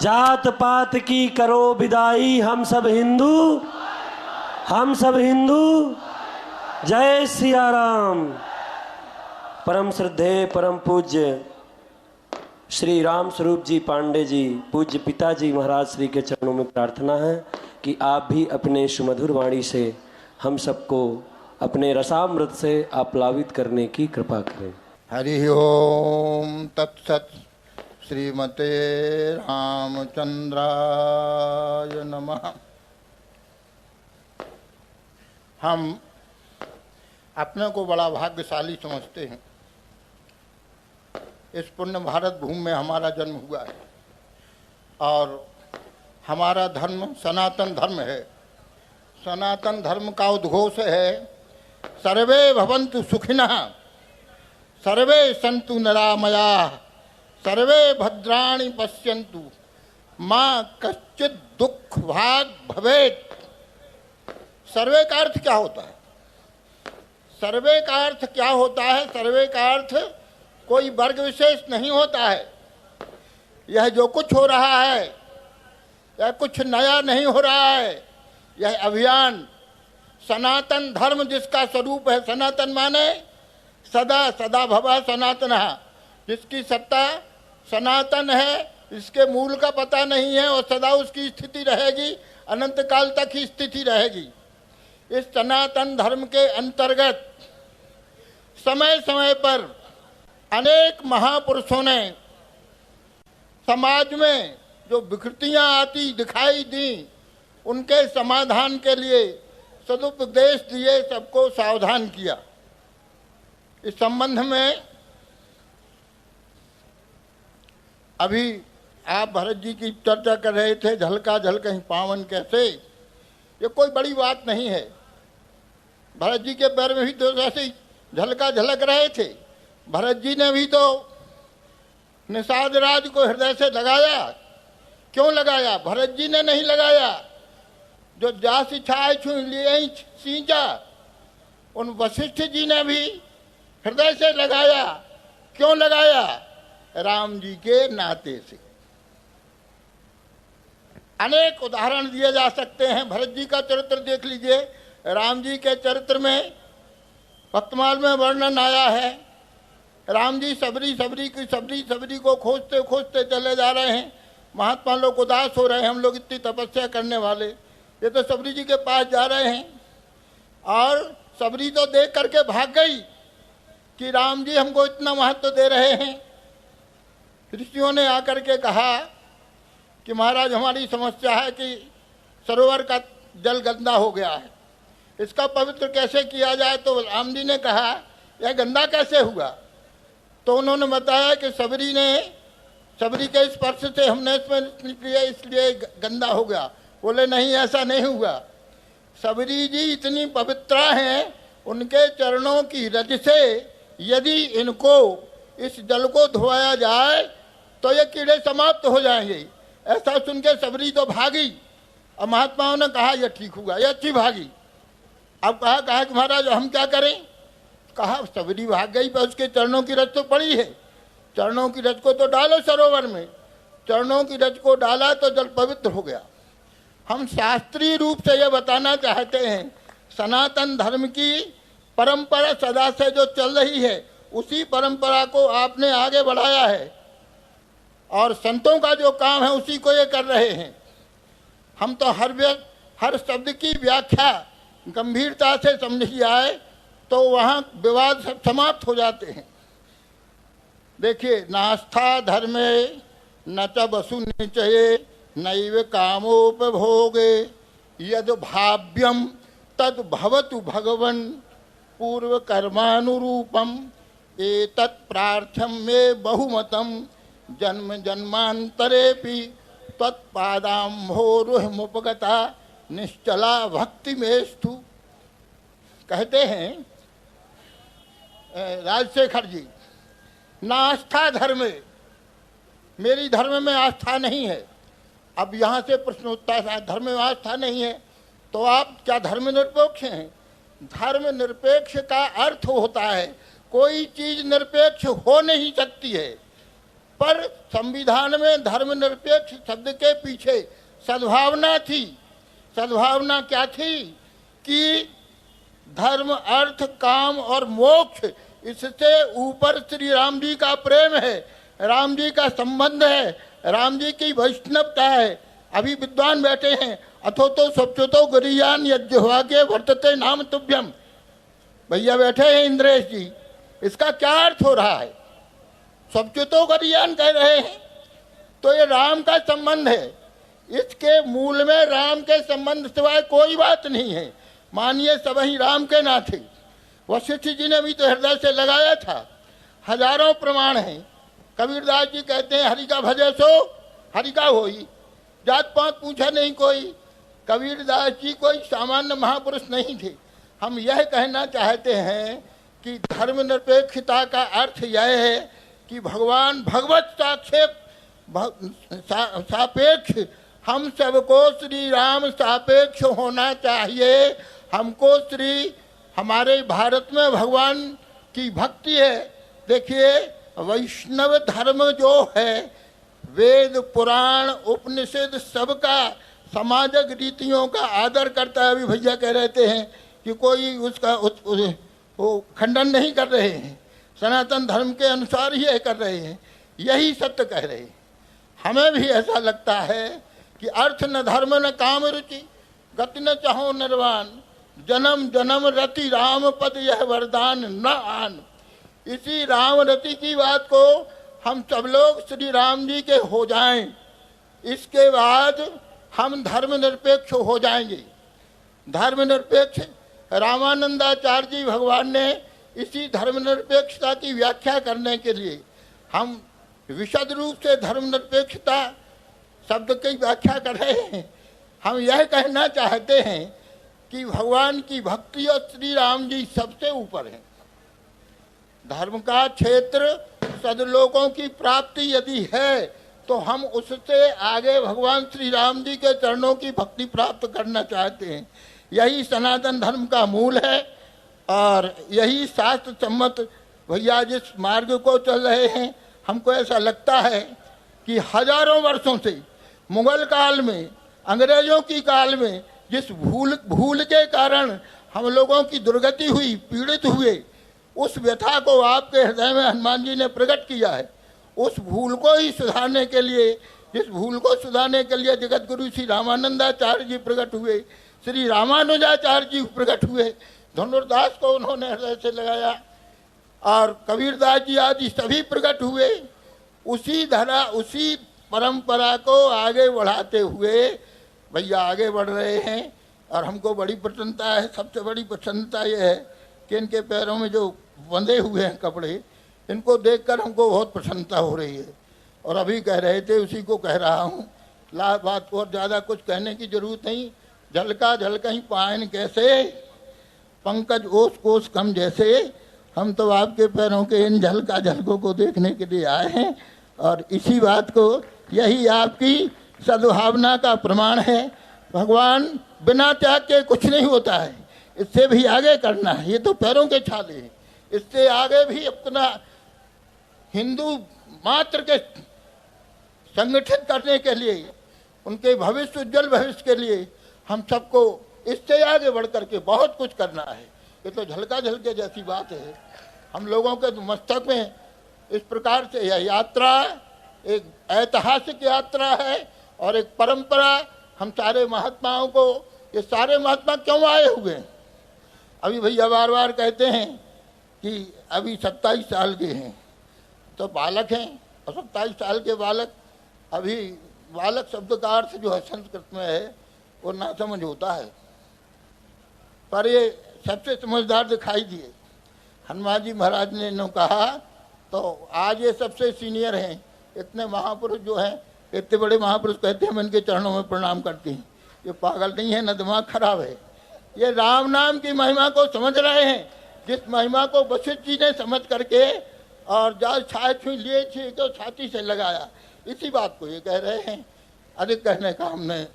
जात पात की करो विदाई, हम सब हिंदू, हम सब हिंदू। जय सिया राम। परम श्रद्धेय परम पूज्य श्री राम स्वरूप जी पांडे जी, पूज्य पिताजी महाराज श्री के चरणों में प्रार्थना है कि आप भी अपने सुमधुर वाणी से हम सबको अपने रसामृत से आप्लावित करने की कृपा करें। हरि ओम तत्सत। श्रीमते रामचंद्राय नमः। हम अपने को बड़ा भाग्यशाली समझते हैं। इस पुण्य भारत भूमि में हमारा जन्म हुआ है और हमारा धर्म सनातन धर्म है। सनातन धर्म का उद्घोष है सर्वे भवन्तु सुखिनः, सर्वे सन्तु निरामयाः, सर्वे भद्राणि पश्यन्तु, माँ कश्चित् दुख भाग भवेत्। सर्वे का अर्थ क्या होता है? सर्वे का अर्थ क्या होता है? सर्वे का अर्थ कोई वर्ग विशेष नहीं होता है। यह जो कुछ हो रहा है, यह कुछ नया नहीं हो रहा है। यह अभियान सनातन धर्म जिसका स्वरूप है, सनातन माने सदा सदा भवा सनातनः, जिसकी सत्ता सनातन है, इसके मूल का पता नहीं है और सदा उसकी स्थिति रहेगी, अनंत काल तक ही स्थिति रहेगी। इस सनातन धर्म के अंतर्गत समय समय पर अनेक महापुरुषों ने समाज में जो विकृतियां आती दिखाई दी, उनके समाधान के लिए सदुपदेश दिए, सबको सावधान किया। इस संबंध में अभी आप भरत जी की चर्चा कर रहे थे, झलका झल कहीं पावन कैसे। ये कोई बड़ी बात नहीं है। भरत जी के पैर में भी तो ऐसे ही झलका झलक रहे थे। भरत जी ने भी तो निषाद राज को हृदय से लगाया। क्यों लगाया? भरत जी ने नहीं लगाया। जो जास छाए छू लिए सींचा, उन वशिष्ठ जी ने भी हृदय से लगाया। क्यों लगाया? राम जी के नाते से। अनेक उदाहरण दिए जा सकते हैं। भरत जी का चरित्र देख लीजिए। राम जी के चरित्र में भक्तमाल में वर्णन आया है। राम जी सबरी को खोजते खोजते चले जा रहे हैं। महात्मा लोग उदास हो रहे हैं, हम लोग इतनी तपस्या करने वाले, ये तो सबरी जी के पास जा रहे हैं। और सबरी तो देख करके भाग गई कि राम जी हमको इतना महत्व दे रहे हैं। ऋषियों ने आकर के कहा कि महाराज हमारी समस्या है कि सरोवर का जल गंदा हो गया है, इसका पवित्र कैसे किया जाए। तो राम जी ने कहा यह गंदा कैसे हुआ? तो उन्होंने बताया कि सबरी के स्पर्श से हमने इसलिए गंदा हो गया। बोले नहीं, ऐसा नहीं हुआ। सबरी जी इतनी पवित्रा हैं, उनके चरणों की रज से यदि इनको इस जल को धोया जाए तो ये कीड़े समाप्त हो जाएंगे। ऐसा सुन के सबरी तो भागी और महात्माओं ने कहा यह ठीक हुआ, यह अच्छी भागी। अब कहा कि महाराज हम क्या करें? कहा सबरी भाग गई पर उसके चरणों की रज तो पड़ी है, चरणों की रज को तो डालो सरोवर में। चरणों की रज को डाला तो जल पवित्र हो गया। हम शास्त्रीय रूप से यह बताना चाहते हैं, सनातन धर्म की परंपरा सदा से जो चल रही है, उसी परंपरा को आपने आगे बढ़ाया है और संतों का जो काम है उसी को ये कर रहे हैं। हम तो हर शब्द की व्याख्या गंभीरता से समझ आए तो वहाँ विवाद सब समाप्त हो जाते हैं। देखिए, नास्था धर्मे न च वसु निचये नैव कामोपभोगे यद भाव्यम तद भवतु भगवन् पूर्व कर्मानुरूपम एतत् प्रार्थ्यम मे बहुमतम जन्म जन्मांतरेपि तत्पादाम्भोरुहमुपगता निश्चला भक्ति मेस्तु। कहते हैं राजशेखर जी, ना आस्था धर्म, मेरी धर्म में आस्था नहीं है। अब यहाँ से प्रश्न उठता है धर्म में आस्था नहीं है तो आप क्या धर्म निरपेक्ष हैं? धर्म निरपेक्ष का अर्थ होता है कोई चीज निरपेक्ष हो नहीं सकती है। पर संविधान में धर्मनिरपेक्ष शब्द के पीछे सद्भावना थी। सद्भावना क्या थी कि धर्म, अर्थ, काम और मोक्ष, इससे ऊपर श्री राम जी का प्रेम है, राम जी का संबंध है, राम जी की वैष्णवता है। अभी विद्वान बैठे हैं, अथो तो स्वच्छतो गरीयान यज्ञवाक्य वर्तते नाम तुभ्यम। भैया बैठे हैं इंद्रेश जी, इसका क्या अर्थ हो रहा है? स्वच्छतो गरीयान कह रहे हैं तो ये राम का संबंध है, इसके मूल में राम के संबंध सिवाय कोई बात नहीं है। मानिए सबही राम के नाथे। वशिष्ठ जी ने भी तो हृदय से लगाया था। हजारों प्रमाण हैं। कबीरदास जी कहते हैं हरि का भजे सो हरि का होई, जात पात पूछा नहीं कोई। कबीरदास जी कोई सामान्य महापुरुष नहीं थे। हम यह कहना चाहते हैं कि धर्मनिरपेक्षता का अर्थ यह है कि भगवान भगवत सापेक्ष, हम सबको श्री राम सापेक्ष होना चाहिए। हमको हमारे भारत में भगवान की भक्ति है। देखिए वैष्णव धर्म जो है, वेद पुराण उपनिषद सबका सामाजिक रीतियों का आदर करता है। अभी भैया कह रहे हैं कि कोई उसका वो खंडन नहीं कर रहे हैं, सनातन धर्म के अनुसार ही कर रहे हैं, यही सत्य कह रहे हैं। हमें भी ऐसा लगता है कि अर्थ न धर्म न काम रुचि, गति न चाहो निर्वाण, जन्म जन्म रति राम पद यह वरदान न आन। इसी राम रति की बात को हम सब लोग श्री राम जी के हो जाएं, इसके बाद हम धर्मनिरपेक्ष हो जाएंगे। धर्मनिरपेक्ष रामानंदाचार्य जी भगवान ने इसी धर्मनिरपेक्षता की व्याख्या करने के लिए, हम विशद रूप से धर्मनिरपेक्षता शब्द की व्याख्या कर रहे हैं। हम यह कहना चाहते हैं कि भगवान की भक्ति और श्री राम जी सबसे ऊपर है। धर्म का क्षेत्र सदलोकों की प्राप्ति यदि है तो हम उससे आगे भगवान श्री राम जी के चरणों की भक्ति प्राप्त करना चाहते हैं। यही सनातन धर्म का मूल है और यही शास्त्र सम्मत भैया जिस मार्ग को चल रहे हैं, हमको ऐसा लगता है कि हजारों वर्षों से मुगल काल में, अंग्रेजों की काल में जिस भूल के कारण हम लोगों की दुर्गति हुई, पीड़ित हुए, उस व्यथा को आपके हृदय में हनुमान जी ने प्रकट किया है। उस भूल को ही सुधारने के लिए, जिस भूल को सुधारने के लिए जगत गुरु श्री रामानंदाचार्य जी प्रकट हुए, श्री रामानुजाचार्य जी प्रकट हुए, धनुर्दास को उन्होंने हृदय से लगाया और कबीरदास जी आदि सभी प्रकट हुए। उसी धरा, उसी परंपरा को आगे बढ़ाते हुए भैया आगे बढ़ रहे हैं और हमको बड़ी प्रसन्नता है। सबसे बड़ी प्रसन्नता ये है कि इनके पैरों में जो बंधे हुए हैं कपड़े, इनको देखकर हमको बहुत प्रसन्नता हो रही है। और अभी कह रहे थे, उसी को कह रहा हूँ, बात को और ज़्यादा कुछ कहने की जरूरत नहीं। झलका झलका ही पायन कैसे, पंकज ओस कोस कम जैसे। हम तो आपके पैरों के इन झलका झलकों को देखने के लिए आए हैं और इसी बात को, यही आपकी सद्भावना का प्रमाण है। भगवान बिना त्याग के कुछ नहीं होता है, इससे भी आगे करना है। ये तो पैरों के छाले हैं, इससे आगे भी अपना हिंदू मात्र के संगठित करने के लिए, उनके भविष्य, उज्जवल भविष्य के लिए हम सबको इससे आगे बढ़ करके बहुत कुछ करना है। ये तो झलका झलके जैसी बात है। हम लोगों के मस्तक में इस प्रकार से यह यात्रा एक ऐतिहासिक यात्रा है और एक परंपरा। हम सारे महात्माओं को, ये सारे महात्मा क्यों आए हुए हैं? अभी भैया बार बार कहते हैं कि अभी 27 साल के हैं तो बालक हैं, और 27 साल के बालक, अभी बालक शब्द का अर्थ जो है संस्कृत में है वो ना समझ होता है, पर ये सबसे समझदार दिखाई दिए। हनुमान जी महाराज ने इन्हों कहा तो आज ये सबसे सीनियर हैं। इतने महापुरुष जो हैं, इतने बड़े महापुरुष कहते हैं हम इनके चरणों में प्रणाम करते हैं। ये पागल नहीं है, न दिमाग खराब है। ये राम नाम की महिमा को समझ रहे हैं, जिस महिमा को वशिष्ठ जी ने समझ करके और जहाँ छाए छुई लिए छे तो छाती से लगाया, इसी बात को ये कह रहे हैं। अधिक कहने का हमने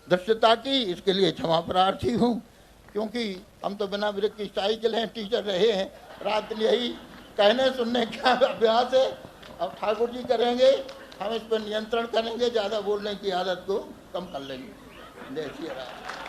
दृश्यता की, इसके लिए क्षमा प्रार्थी हूँ, क्योंकि हम तो बिना ब्रेक की साइकिल हैं, टीचर रहे हैं, रात दिन यही कहने सुनने का अभ्यास है अब ठाकुर जी करेंगे, हम इस पर नियंत्रण करेंगे, ज़्यादा बोलने की आदत को कम कर लेंगे। जय श्री राम।